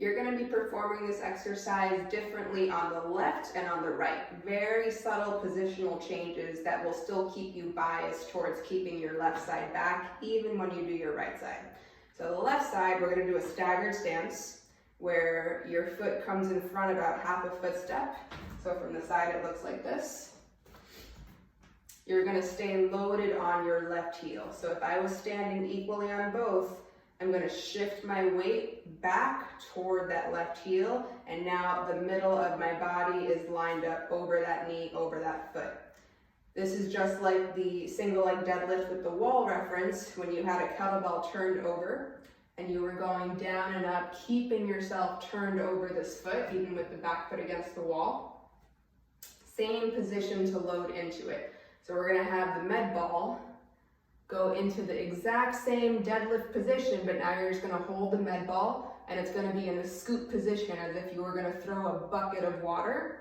You're going to be performing this exercise differently on the left and on the right. Very subtle positional changes that will still keep you biased towards keeping your left side back, even when you do your right side. So the left side, we're going to do a staggered stance, where your foot comes in front about half a foot step. So from the side, it looks like this. You're going to stay loaded on your left heel. So if I was standing equally on both, I'm going to shift my weight back toward that left heel, and now the middle of my body is lined up over that knee, over that foot. This is just like the single leg deadlift with the wall reference, when you had a kettlebell turned over and you were going down and up, keeping yourself turned over this foot, even with the back foot against the wall. Same position to load into it. So we're going to have the med ball go into the exact same deadlift position, but now you're just going to hold the med ball, and it's going to be in the scoop position as if you were going to throw a bucket of water.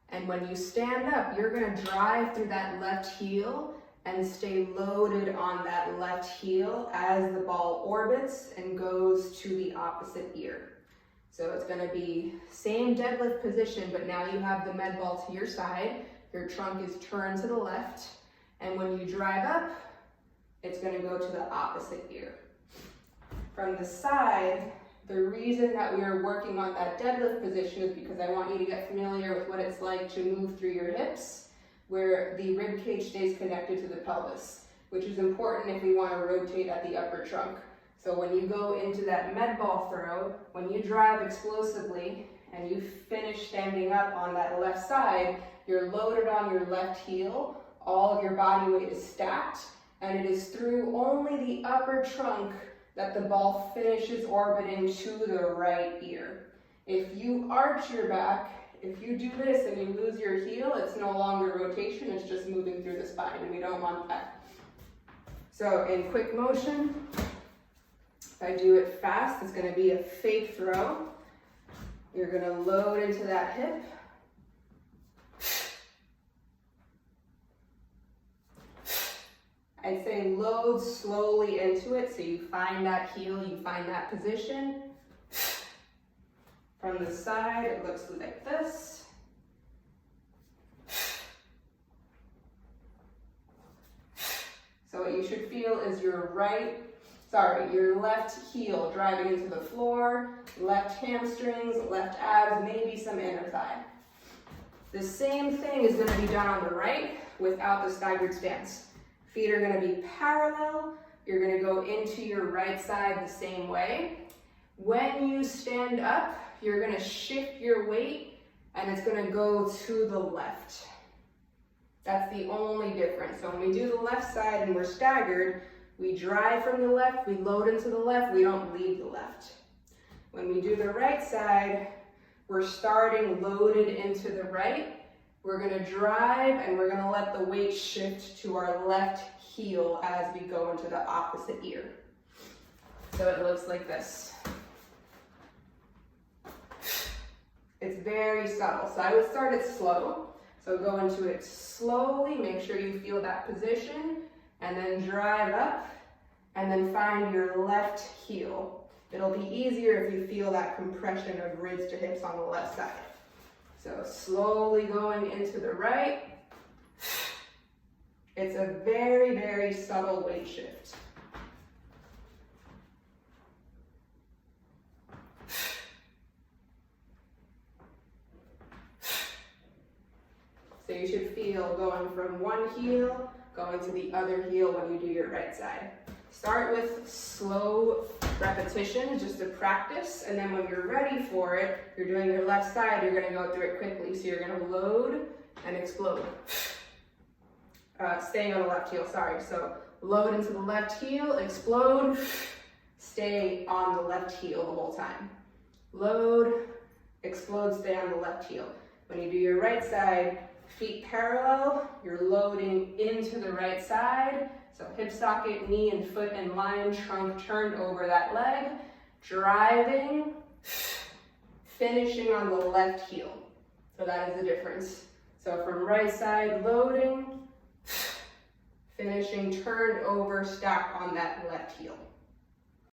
And when you stand up, you're going to drive through that left heel and stay loaded on that left heel as the ball orbits and goes to the opposite ear. So it's going to be same deadlift position, but now you have the med ball to your side, your trunk is turned to the left, and when you drive up, it's going to go to the opposite ear. From the side, the reason that we are working on that deadlift position is because I want you to get familiar with what it's like to move through your hips, where the rib cage stays connected to the pelvis, which is important if we want to rotate at the upper trunk. So when you go into that med ball throw, when you drive explosively and you finish standing up on that left side, you're loaded on your left heel, all of your body weight is stacked, and it is through only the upper trunk that the ball finishes orbiting to the right ear. If you arch your back, if you do this and you lose your heel, it's no longer rotation, it's just moving through the spine, and we don't want that. So in quick motion, if I do it fast, it's going to be a fake throw. You're going to load into that hip. I'd say load slowly into it, so you find that heel, you find that position. From the side, it looks like this. So what you should feel is your left heel driving into the floor, left hamstrings, left abs, maybe some inner thigh. The same thing is going to be done on the right without the staggered stance. Feet are going to be parallel. You're going to go into your right side the same way. When you stand up, you're going to shift your weight and it's going to go to the left. That's the only difference. So when we do the left side and we're staggered, we drive from the left, we load into the left, we don't leave the left. When we do the right side, we're starting loaded into the right. We're going to drive and we're going to let the weight shift to our left heel as we go into the opposite ear. So it looks like this. It's very subtle. So I would start it slow. So go into it slowly, make sure you feel that position, and then drive up, and then find your left heel. It'll be easier if you feel that compression of ribs to hips on the left side. So slowly going into the right. It's a very, very subtle weight shift. So you should feel going from one heel, going to the other heel when you do your right side. Start with slow repetition just to practice, and then when you're ready for it, you're doing your left side, you're going to go through it quickly. So you're going to load and explode. Staying on the left heel, sorry. So load into the left heel, explode, stay on the left heel the whole time. Load, explode, stay on the left heel. When you do your right side, feet parallel, you're loading into the right side. So hip socket, knee and foot in line, trunk turned over that leg, driving, finishing on the left heel. So that is the difference. So from right side, loading, finishing turned over, stacked on that left heel.